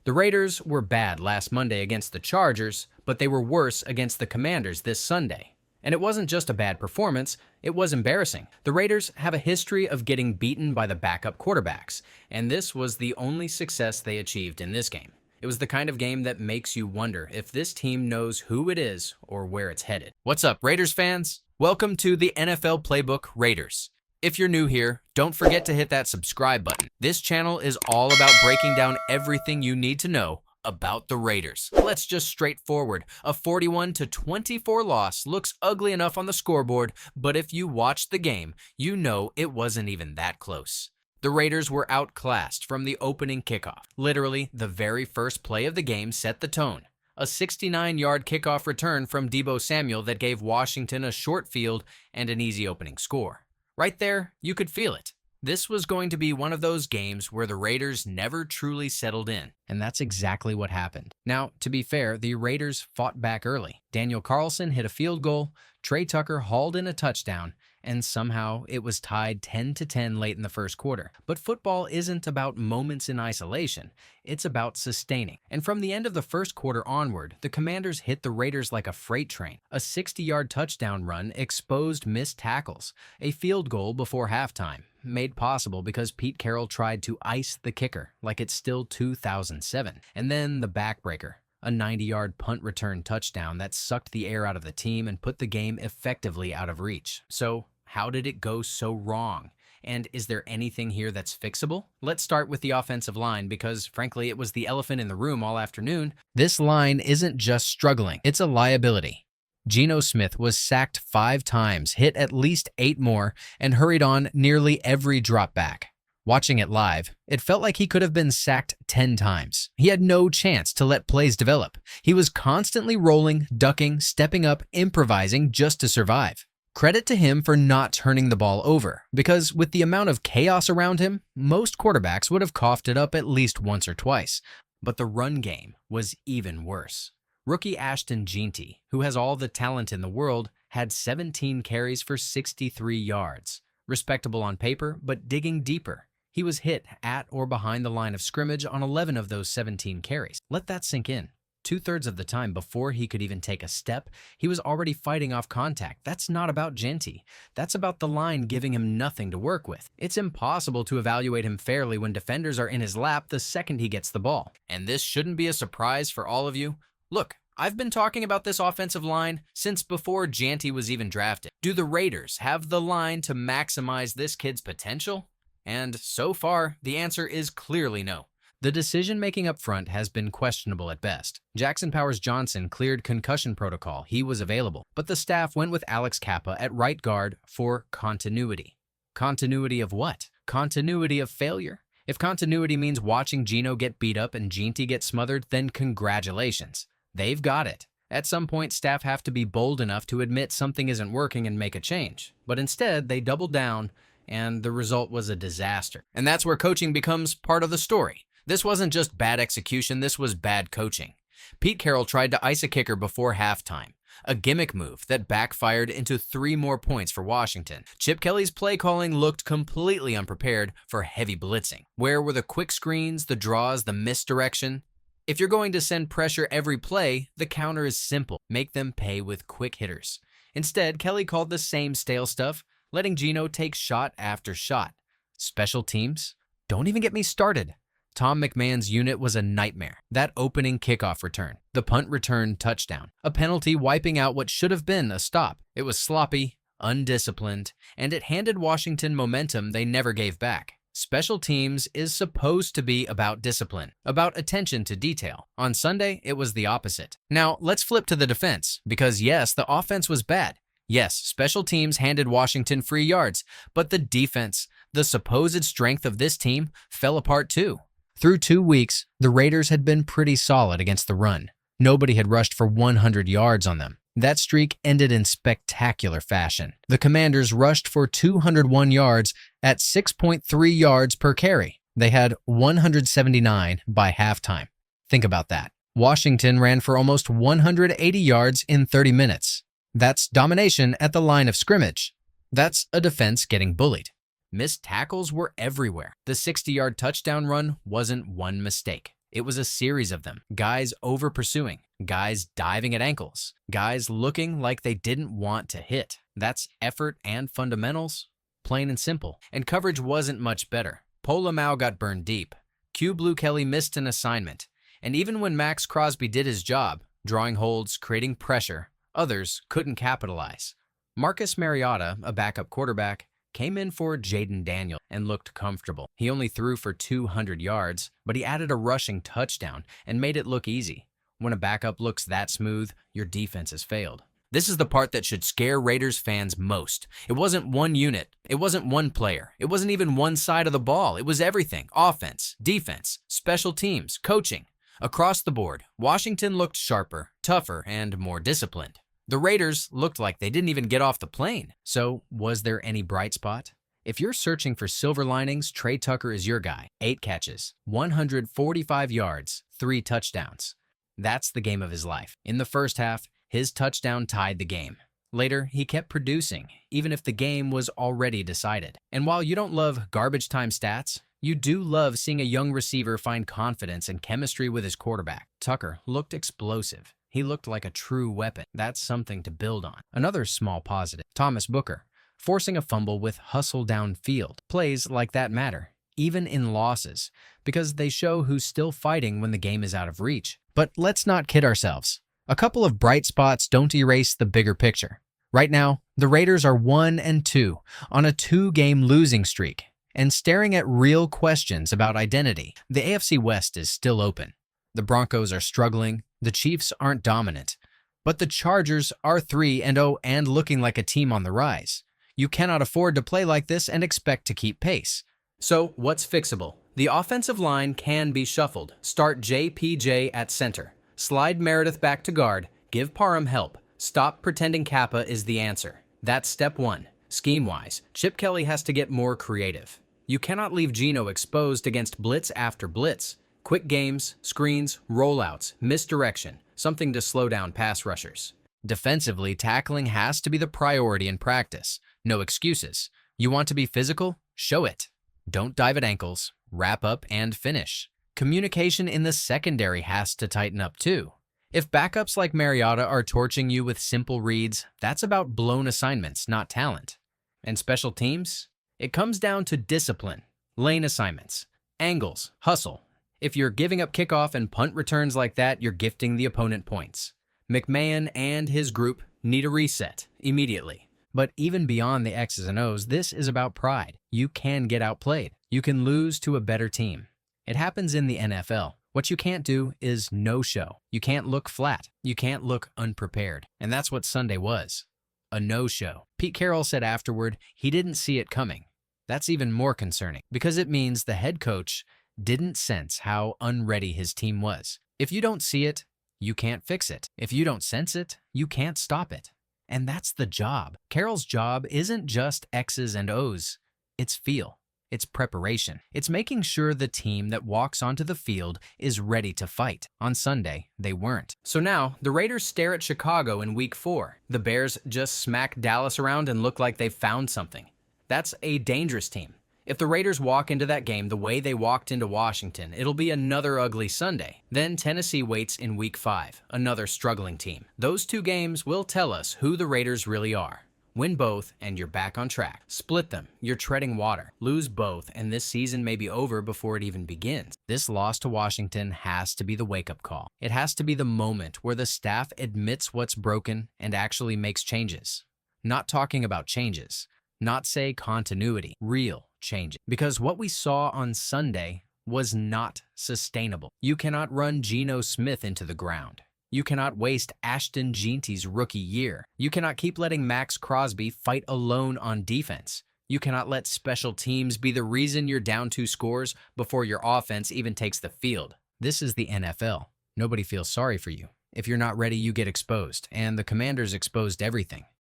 The Raiders were bad last Monday against the Chargers, but they were worse against the Commanders this Sunday. And it wasn't just a bad performance, it was embarrassing. The Raiders have a history of getting beaten by the backup quarterbacks, and this was the only success they achieved in this game. It was the kind of game that makes you wonder if this team knows who it is or where it's headed. What's up, Raiders fans? Welcome to the NFL Playbook Raiders. If you're new here, don't forget to hit that subscribe button. This channel is all about breaking down everything you need to know about the Raiders. Let's just straightforward. A 41-24 loss looks ugly enough on the scoreboard, but if you watched the game, you know it wasn't even that close. The Raiders were outclassed from the opening kickoff. Literally, the very first play of the game set the tone. A 69-yard kickoff return from Deebo Samuel that gave Washington a short field and an easy opening score. Right there, you could feel it. This was going to be one of those games where the Raiders never truly settled in, and that's exactly what happened. Now, to be fair, the Raiders fought back early. Daniel Carlson hit a field goal, Tre Tucker hauled in a touchdown, and somehow it was tied 10-10 late in the first quarter. But football isn't about moments in isolation, it's about sustaining. And from the end of the first quarter onward, the Commanders hit the Raiders like a freight train. A 60-yard touchdown run exposed missed tackles, a field goal before halftime, made possible because Pete Carroll tried to ice the kicker like it's still 2007. And then the backbreaker. A 90-yard punt return touchdown that sucked the air out of the team and put the game effectively out of reach. So, how did it go so wrong? And is there anything here that's fixable? Let's start with the offensive line because, frankly, it was the elephant in the room all afternoon. This line isn't just struggling, it's a liability. Geno Smith was sacked 5 times, hit at least 8 more, and hurried on nearly every drop back. Watching it live, it felt like he could have been sacked 10 times. He had no chance to let plays develop. He was constantly rolling, ducking, stepping up, improvising just to survive. Credit to him for not turning the ball over, because with the amount of chaos around him, most quarterbacks would have coughed it up at least once or twice. But the run game was even worse. Rookie Ashton Jeanty, who has all the talent in the world, had 17 carries for 63 yards. Respectable on paper, but digging deeper. He was hit at or behind the line of scrimmage on 11 of those 17 carries. Let that sink in. 2/3 of the time before he could even take a step, he was already fighting off contact. That's not about Jeanty. That's about the line giving him nothing to work with. It's impossible to evaluate him fairly when defenders are in his lap the second he gets the ball. And this shouldn't be a surprise for all of you. Look, I've been talking about this offensive line since before Jeanty was even drafted. Do the Raiders have the line to maximize this kid's potential? And so far, the answer is clearly no. The decision-making up front has been questionable at best. Jackson Powers-Johnson cleared concussion protocol. He was available. But the staff went with Alex Kappa at right guard for continuity. Continuity of what? Continuity of failure? If continuity means watching Geno get beat up and Jeanty get smothered, then congratulations. They've got it. At some point, staff have to be bold enough to admit something isn't working and make a change. But instead, they doubled down, and the result was a disaster. And that's where coaching becomes part of the story. This wasn't just bad execution, this was bad coaching. Pete Carroll tried to ice a kicker before halftime, a gimmick move that backfired into 3 more points for Washington. Chip Kelly's play calling looked completely unprepared for heavy blitzing. Where were the quick screens, the draws, the misdirection? If you're going to send pressure every play, the counter is simple. Make them pay with quick hitters. Instead, Kelly called the same stale stuff, letting Geno take shot after shot. Special teams? Don't even get me started. Tom McMahon's unit was a nightmare. That opening kickoff return, the punt return touchdown, a penalty wiping out what should have been a stop. It was sloppy, undisciplined, and it handed Washington momentum they never gave back. Special teams is supposed to be about discipline, about attention to detail. On Sunday, it was the opposite. Now, let's flip to the defense, because yes, the offense was bad. Yes, special teams handed Washington free yards, but the defense, the supposed strength of this team, fell apart too. Through 2 weeks, the Raiders had been pretty solid against the run. Nobody had rushed for 100 yards on them. That streak ended in spectacular fashion. The Commanders rushed for 201 yards at 6.3 yards per carry. They had 179 by halftime. Think about that. Washington ran for almost 180 yards in 30 minutes. That's domination at the line of scrimmage. That's a defense getting bullied. Missed tackles were everywhere. The 60-yard touchdown run wasn't one mistake. It was a series of them. Guys over-pursuing, guys diving at ankles, guys looking like they didn't want to hit. That's effort and fundamentals, plain and simple. And coverage wasn't much better. Polamau got burned deep. Q Blue Kelly missed an assignment. And even when Max Crosby did his job, drawing holds, creating pressure, others couldn't capitalize. Marcus Mariota, a backup quarterback, came in for Jaden Daniels and looked comfortable. He only threw for 200 yards, but he added a rushing touchdown and made it look easy. When a backup looks that smooth, your defense has failed. This is the part that should scare Raiders fans most. It wasn't one unit. It wasn't one player. It wasn't even one side of the ball. It was everything. Offense, defense, special teams, coaching. Across the board, Washington looked sharper, tougher, and more disciplined. The Raiders looked like they didn't even get off the plane. So, was there any bright spot? If you're searching for silver linings, Tre Tucker is your guy. 8 catches, 145 yards, 3 touchdowns. That's the game of his life. In the first half, his touchdown tied the game. Later, he kept producing, even if the game was already decided. And while you don't love garbage time stats, you do love seeing a young receiver find confidence and chemistry with his quarterback. Tucker looked explosive. He looked like a true weapon. That's something to build on. Another small positive, Thomas Booker, forcing a fumble with hustle downfield. Plays like that matter, even in losses, because they show who's still fighting when the game is out of reach. But let's not kid ourselves. A couple of bright spots don't erase the bigger picture. Right now, the Raiders are 1-2 on a 2-game losing streak and staring at real questions about identity. The AFC West is still open. The Broncos are struggling. The Chiefs aren't dominant. But the Chargers are 3-0 and looking like a team on the rise. You cannot afford to play like this and expect to keep pace. So, what's fixable? The offensive line can be shuffled. Start JPJ at center. Slide Meredith back to guard. Give Parham help. Stop pretending Kappa is the answer. That's step 1. Scheme-wise, Chip Kelly has to get more creative. You cannot leave Geno exposed against blitz after blitz. Quick games, screens, rollouts, misdirection, something to slow down pass rushers. Defensively, tackling has to be the priority in practice. No excuses. You want to be physical? Show it. Don't dive at ankles. Wrap up and finish. Communication in the secondary has to tighten up too. If backups like Mariota are torching you with simple reads, that's about blown assignments, not talent. And special teams? It comes down to discipline, lane assignments, angles, hustle. If you're giving up kickoff and punt returns like that, you're gifting the opponent points. McMahon and his group need a reset immediately. But even beyond the X's and O's, this is about pride. You can get outplayed. You can lose to a better team. It happens in the NFL. What you can't do is no-show. You can't look flat. You can't look unprepared. And that's what Sunday was. A no-show. Pete Carroll said afterward he didn't see it coming. That's even more concerning because it means the head coach didn't sense how unready his team was. If you don't see it, you can't fix it. If you don't sense it, you can't stop it. And that's the job. Carroll's job isn't just X's and O's. It's feel. It's preparation. It's making sure the team that walks onto the field is ready to fight. On Sunday, they weren't. So now, the Raiders stare at Chicago in Week 4. The Bears just smack Dallas around and look like they've found something. That's a dangerous team. If the Raiders walk into that game the way they walked into Washington, it'll be another ugly Sunday. Then Tennessee waits in Week 5, another struggling team. Those 2 games will tell us who the Raiders really are. Win both, and you're back on track. Split them, you're treading water. Lose both, and this season may be over before it even begins. This loss to Washington has to be the wake-up call. It has to be the moment where the staff admits what's broken and actually makes changes. Not talking about changes. Not say continuity. Real changes. Because what we saw on Sunday was not sustainable. You cannot run Geno Smith into the ground. You cannot waste Ashton Jeanty's rookie year. You cannot keep letting Max Crosby fight alone on defense. You cannot let special teams be the reason you're down 2 scores before your offense even takes the field. This is the NFL. Nobody feels sorry for you. If you're not ready, you get exposed, and the Commanders exposed everything.